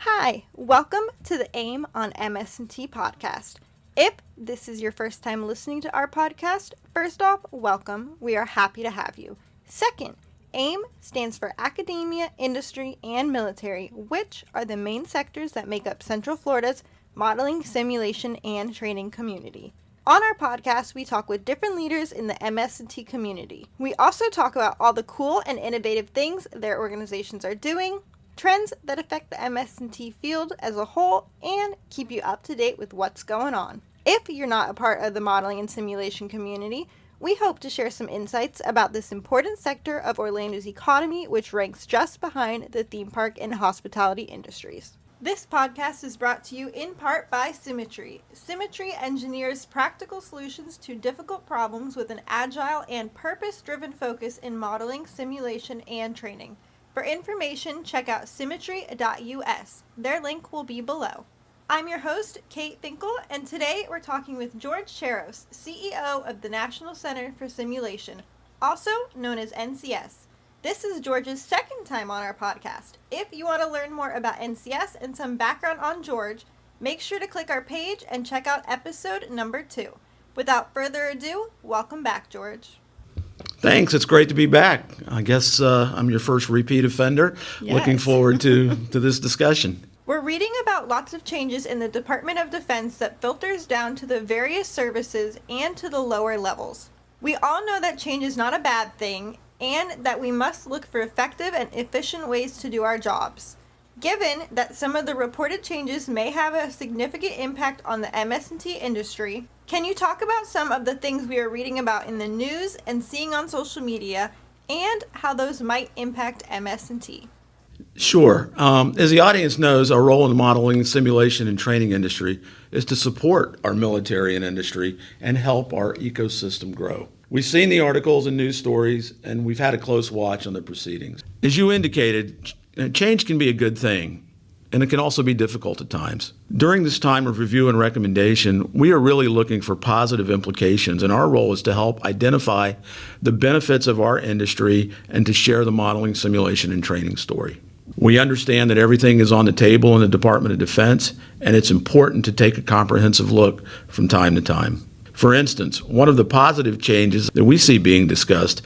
Hi, welcome to the AIM on MS&T podcast. If this is your first time listening to our podcast, first off, welcome. We are happy to have you. Second, AIM stands for Academia, Industry, and Military, which are the main sectors that make up Central Florida's modeling, simulation, and training community. On our podcast, we talk with different leaders in the MS&T community. We also talk about all the cool and innovative things their organizations are doing, trends that affect the MS&T field as a whole, and keep you up to date with what's going on. If you're not a part of the modeling and simulation community, we hope to share some insights about this important sector of Orlando's economy, which ranks just behind the theme park and hospitality industries. This podcast is brought to you in part by Symmetry. Symmetry engineers practical solutions to difficult problems with an agile and purpose-driven focus in modeling, simulation, and training. For information, check out symmetry.us. Their link will be below. I'm your host, Kate Finkel, and today we're talking with George Cheros, CEO of the National Center for Simulation, also known as NCS. This is George's second time on our podcast. If you want to learn more about NCS and some background on George, make sure to click our page and check out episode number 2. Without further ado, welcome back, George. Thanks. It's great to be back. I guess I'm your first repeat offender. Yes. Looking forward to this discussion. We're reading about lots of changes in the Department of Defense that filters down to the various services and to the lower levels. We all know that change is not a bad thing and that we must look for effective and efficient ways to do our jobs. Given that some of the reported changes may have a significant impact on the MS&T industry, can you talk about some of the things we are reading about in the news and seeing on social media and how those might impact MS&T? Sure. As the audience knows, our role in the modeling, simulation, and training industry is to support our military and industry and help our ecosystem grow. We've seen the articles and news stories, and we've had a close watch on the proceedings. As you indicated, change can be a good thing, and it can also be difficult at times. During this time of review and recommendation, we are really looking for positive implications, and our role is to help identify the benefits of our industry and to share the modeling, simulation, and training story. We understand that everything is on the table in the Department of Defense, and it's important to take a comprehensive look from time to time. For instance, one of the positive changes that we see being discussed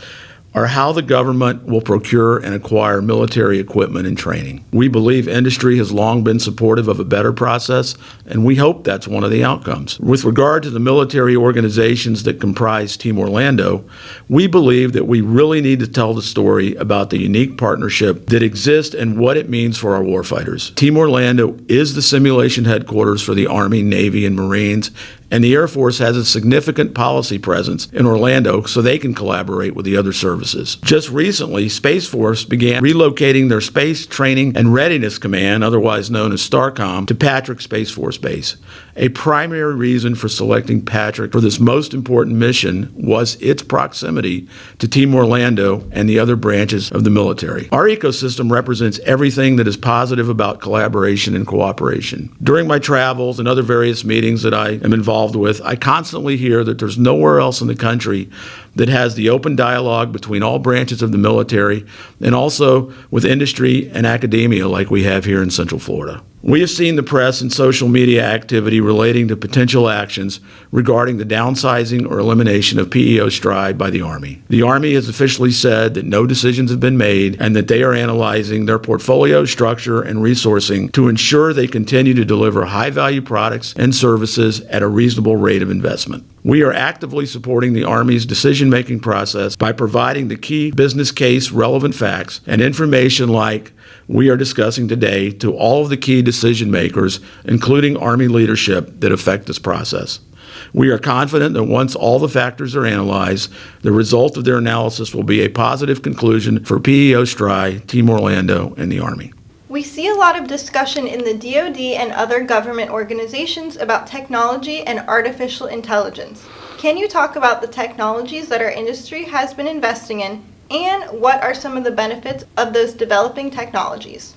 are how the government will procure and acquire military equipment and training. We believe industry has long been supportive of a better process, and we hope that's one of the outcomes. With regard to the military organizations that comprise Team Orlando, we believe that we really need to tell the story about the unique partnership that exists and what it means for our warfighters. Team Orlando is the simulation headquarters for the Army, Navy, and Marines, and the Air Force has a significant policy presence in Orlando so they can collaborate with the other services. Just recently, Space Force began relocating their Space Training and Readiness Command, otherwise known as STARCOM, to Patrick Space Force Base. A primary reason for selecting Patrick for this most important mission was its proximity to Team Orlando and the other branches of the military. Our ecosystem represents everything that is positive about collaboration and cooperation. During my travels and other various meetings that I am involved with, I constantly hear that there's nowhere else in the country that has the open dialogue between all branches of the military and also with industry and academia like we have here in Central Florida. We have seen the press and social media activity relating to potential actions regarding the downsizing or elimination of PEO stride by the Army. The Army has officially said that no decisions have been made and that they are analyzing their portfolio structure and resourcing to ensure they continue to deliver high-value products and services at a reasonable rate of investment. We are actively supporting the Army's decision-making process by providing the key business case relevant facts and information like we are discussing today to all of the key decision makers, including Army leadership, that affect this process. We are confident that once all the factors are analyzed, the result of their analysis will be a positive conclusion for PEO Stride, Team Orlando, and the Army. We see a lot of discussion in the DoD and other government organizations about technology and artificial intelligence. Can you talk about the technologies that our industry has been investing in, and what are some of the benefits of those developing technologies?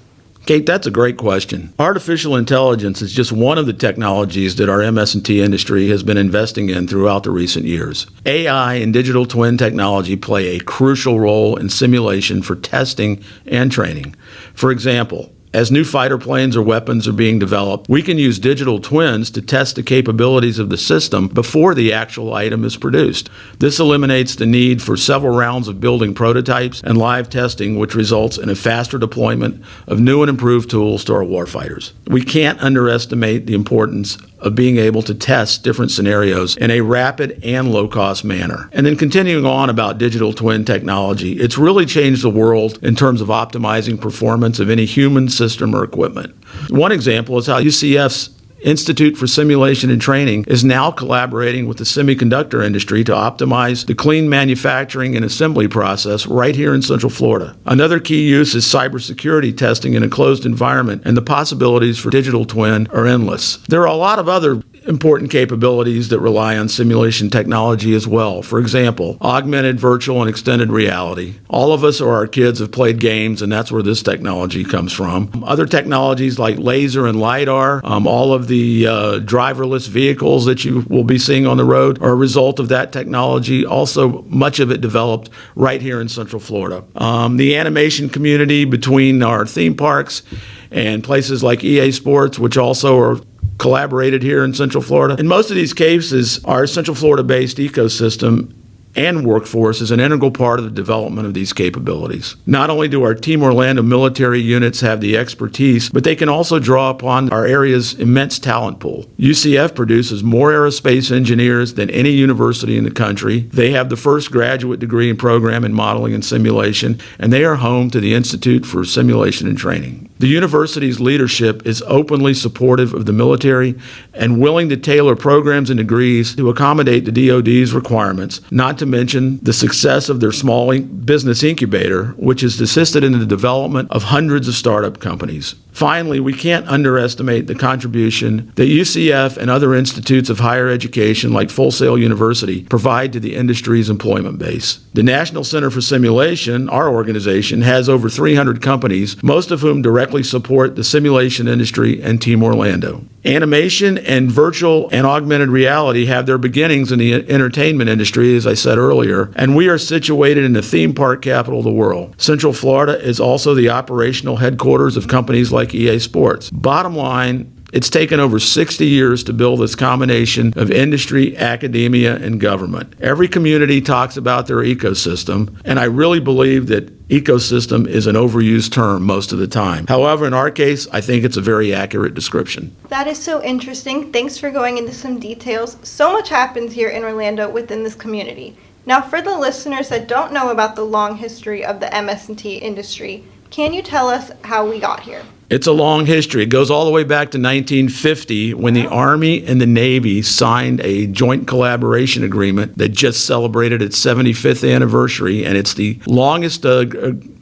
Kate, that's a great question. Artificial intelligence is just one of the technologies that our MS&T industry has been investing in throughout the recent years. AI and digital twin technology play a crucial role in simulation for testing and training. For example, As new fighter planes or weapons are being developed, we can use digital twins to test the capabilities of the system before the actual item is produced. This eliminates the need for several rounds of building prototypes and live testing, which results in a faster deployment of new and improved tools to our warfighters. We can't underestimate the importance of being able to test different scenarios in a rapid and low-cost manner. And then continuing on about digital twin technology, it's really changed the world in terms of optimizing performance of any human system or equipment. One example is how UCF's Institute for Simulation and Training is now collaborating with the semiconductor industry to optimize the clean manufacturing and assembly process right here in Central Florida. Another key use is cybersecurity testing in a closed environment, and the possibilities for digital twin are endless. There are a lot of other important capabilities that rely on simulation technology as well. For example, augmented, virtual, and extended reality. All of us or our kids have played games, and that's where this technology comes from. Other technologies like laser and LiDAR, all of the driverless vehicles that you will be seeing on the road are a result of that technology. Also, much of it developed right here in Central Florida. The animation community between our theme parks and places like EA Sports, which also are collaborated here in Central Florida. In most of these cases, our Central Florida-based ecosystem and workforce is an integral part of the development of these capabilities. Not only do our Team Orlando military units have the expertise, but they can also draw upon our area's immense talent pool. UCF produces more aerospace engineers than any university in the country. They have the first graduate degree and program in modeling and simulation, and they are home to the Institute for Simulation and Training. The university's leadership is openly supportive of the military and willing to tailor programs and degrees to accommodate the DoD's requirements, not to mention the success of their small business incubator, which has assisted in the development of hundreds of startup companies. Finally, we can't underestimate the contribution that UCF and other institutes of higher education like Full Sail University provide to the industry's employment base. The National Center for Simulation, our organization, has over 300 companies, most of whom directly support the simulation industry and Team Orlando. Animation and virtual and augmented reality have their beginnings in the entertainment industry, as I said earlier, and we are situated in the theme park capital of the world. Central Florida is also the operational headquarters of companies like EA Sports. Bottom line, it's taken over 60 years to build this combination of industry, academia, and government. Every community talks about their ecosystem, and I really believe that ecosystem is an overused term most of the time. However, in our case, I think it's a very accurate description. That is so interesting. Thanks for going into some details. So much happens here in Orlando within this community. Now, for the listeners that don't know about the long history of the MS&T industry, can you tell us how we got here? It's a long history. It goes all the way back to 1950 when the Army and the Navy signed a joint collaboration agreement that just celebrated its 75th anniversary, and it's the longest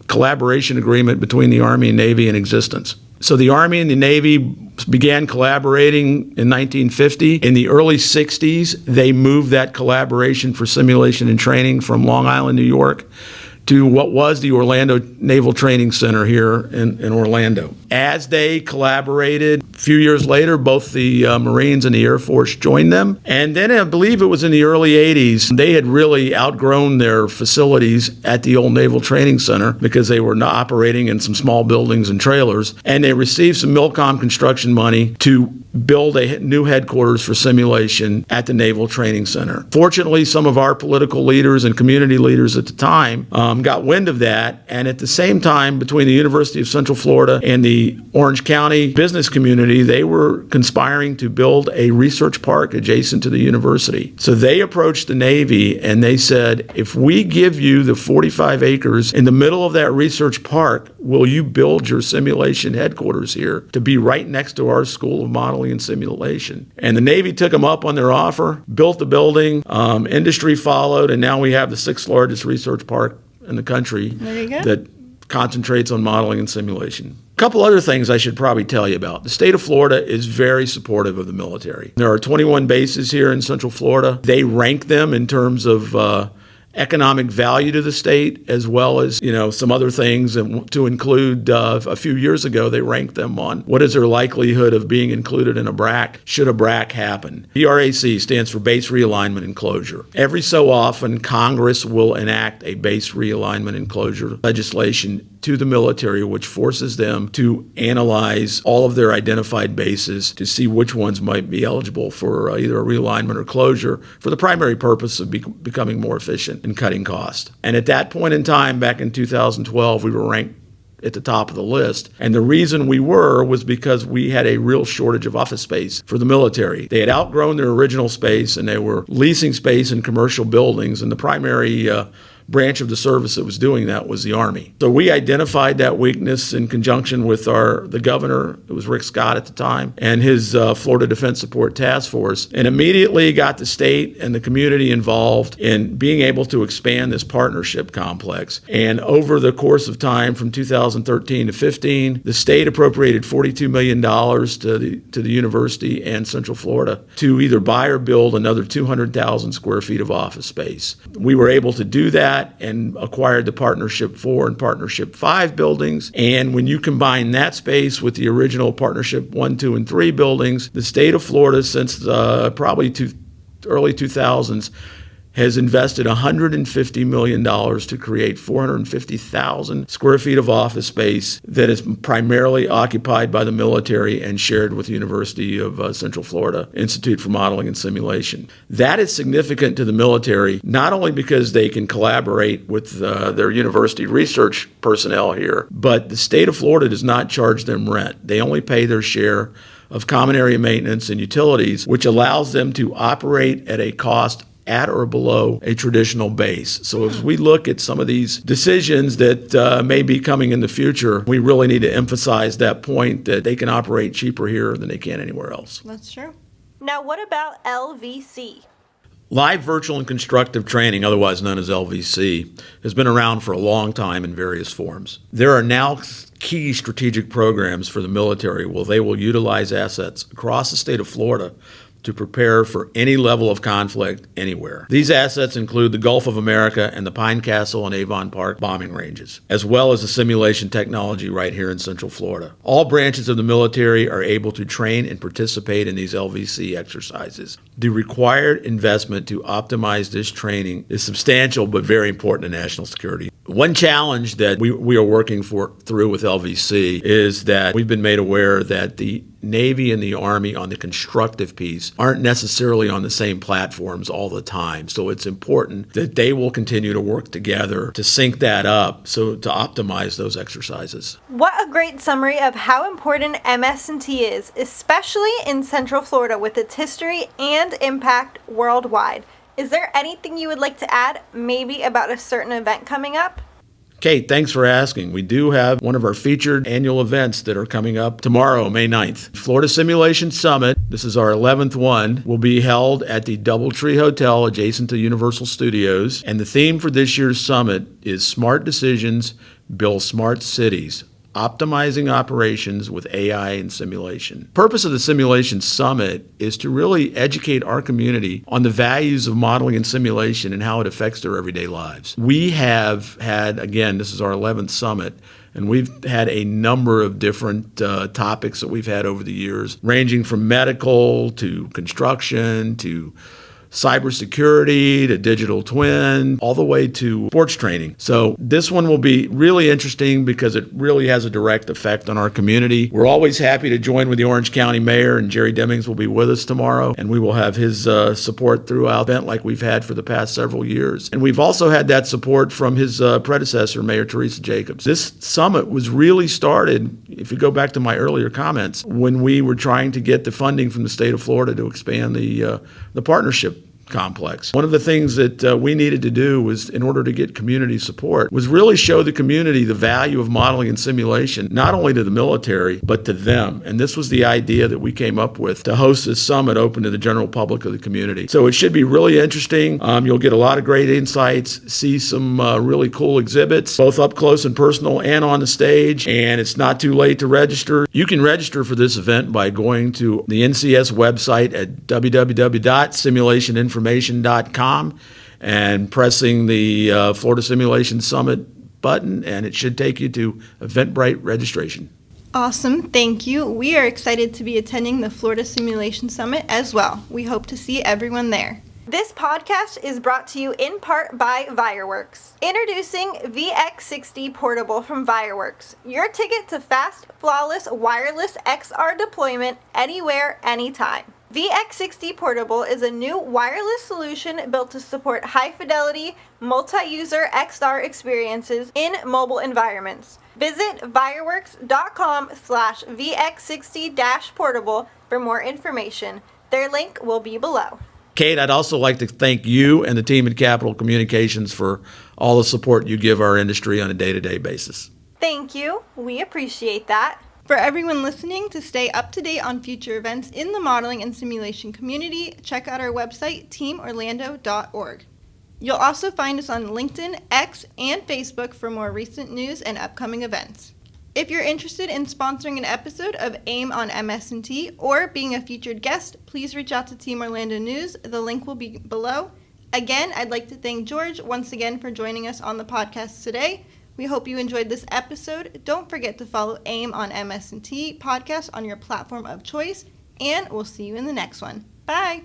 collaboration agreement between the Army and Navy in existence. So the Army and the Navy began collaborating in 1950. In the early 60s, they moved that collaboration for simulation and training from Long Island, New York, to what was the Orlando Naval Training Center here in Orlando. As they collaborated, a few years later, both the Marines and the Air Force joined them. And then I believe it was in the early 80s, they had really outgrown their facilities at the old Naval Training Center because they were operating in some small buildings and trailers. And they received some Milcom construction money to build a new headquarters for simulation at the Naval Training Center. Fortunately, some of our political leaders and community leaders at the time got wind of that, and at the same time, between the University of Central Florida and the Orange County business community, they were conspiring to build a research park adjacent to the university. So they approached the Navy and they said, if we give you the 45 acres in the middle of that research park, will you build your simulation headquarters here to be right next to our School of Modeling and Simulation? And the Navy took them up on their offer, built the building, industry followed, and now we have the 6th largest research park in the country that concentrates on modeling and simulation. A couple other things I should probably tell you about. The state of Florida is very supportive of the military. There are 21 bases here in Central Florida. They rank them in terms of economic value to the state, as well as, some other things. And to include, a few years ago, they ranked them on what is their likelihood of being included in a BRAC, should a BRAC happen. BRAC stands for Base Realignment and Closure. Every so often, Congress will enact a base realignment and closure legislation to the military, which forces them to analyze all of their identified bases to see which ones might be eligible for either a realignment or closure for the primary purpose of becoming more efficient and cutting cost. And at that point in time, back in 2012, we were ranked at the top of the list. And the reason we was because we had a real shortage of office space for the military. They had outgrown their original space, and they were leasing space in commercial buildings, and the primary branch of the service that was doing that was the Army. So we identified that weakness in conjunction with the governor, it was Rick Scott at the time, and his Florida Defense Support Task Force, and immediately got the state and the community involved in being able to expand this partnership complex. And over the course of time from 2013 to 15, the state appropriated $42 million to the university and Central Florida to either buy or build another 200,000 square feet of office space. We were able to do that and acquired the Partnership 4 and Partnership 5 buildings. And when you combine that space with the original Partnership 1, 2, and 3 buildings, the state of Florida, since probably early 2000s, has invested $150 million to create 450,000 square feet of office space that is primarily occupied by the military and shared with the University of Central Florida Institute for Modeling and Simulation. That is significant to the military, not only because they can collaborate with their university research personnel here, but the state of Florida does not charge them rent. They only pay their share of common area maintenance and utilities, which allows them to operate at a cost at or below a traditional base. So as we look at some of these decisions that may be coming in the future, we really need to emphasize that point that they can operate cheaper here than they can anywhere else. That's true. Now, what about LVC? Live Virtual and Constructive Training, otherwise known as LVC, has been around for a long time in various forms. There are now key strategic programs for the military where they will utilize assets across the state of Florida to prepare for any level of conflict anywhere. These assets include the Gulf of America and the Pine Castle and Avon Park bombing ranges, as well as the simulation technology right here in Central Florida. All branches of the military are able to train and participate in these LVC exercises. The required investment to optimize this training is substantial but very important to national security. One challenge that we are working through with LVC is that we've been made aware that the Navy and the Army on the constructive piece aren't necessarily on the same platforms all the time. So it's important that they will continue to work together to sync that up so to optimize those exercises. What a great summary of how important MS&T is, especially in Central Florida with its history and impact worldwide. Is there anything you would like to add, maybe about a certain event coming up? Kate, thanks for asking. We do have one of our featured annual events that are coming up tomorrow, May 9th. Florida Simulation Summit, this is our 11th one, will be held at the Doubletree Hotel adjacent to Universal Studios. And the theme for this year's summit is Smart Decisions, Build Smart Cities. Optimizing operations with AI and simulation. The purpose of the Simulation Summit is to really educate our community on the values of modeling and simulation and how it affects their everyday lives. We have had, again, this is our 11th summit, and we've had a number of different topics that we've had over the years, ranging from medical to construction to cybersecurity to digital twin, all the way to sports training. So this one will be really interesting because it really has a direct effect on our community. We're always happy to join with the Orange County Mayor, and Jerry Demings will be with us tomorrow, and we will have his support throughout the event like we've had for the past several years. And we've also had that support from his predecessor, Mayor Teresa Jacobs. This summit was really started, if you go back to my earlier comments, when we were trying to get the funding from the state of Florida to expand the partnership complex. One of the things that we needed to do was, in order to get community support, was really show the community the value of modeling and simulation, not only to the military, but to them. And this was the idea that we came up with to host this summit open to the general public of the community. So it should be really interesting. You'll get a lot of great insights, see some really cool exhibits, both up close and personal and on the stage. And it's not too late to register. You can register for this event by going to the NCS website at www.simulationinformation.com, and pressing the Florida Simulation Summit button, and it should take you to Eventbrite registration. Awesome, thank you. We are excited to be attending the Florida Simulation Summit as well. We hope to see everyone there. This podcast is brought to you in part by Virewirx. Introducing VX60 Portable from Virewirx, your ticket to fast, flawless, wireless XR deployment anywhere, anytime. VX60 Portable is a new wireless solution built to support high-fidelity, multi-user XR experiences in mobile environments. Visit virewirx.com/VX60-portable for more information. Their link will be below. Kate, I'd also like to thank you and the team at Capital Communications for all the support you give our industry on a day-to-day basis. Thank you. We appreciate that. For everyone listening, to stay up to date on future events in the modeling and simulation community, check out our website, teamorlando.org. You'll also find us on LinkedIn, X, and Facebook for more recent news and upcoming events. If you're interested in sponsoring an episode of AIM on MS&T or being a featured guest, please reach out to Team Orlando News. The link will be below. Again, I'd like to thank George once again for joining us on the podcast today. We hope you enjoyed this episode. Don't forget to follow AIM on MS&T podcast on your platform of choice, and we'll see you in the next one. Bye!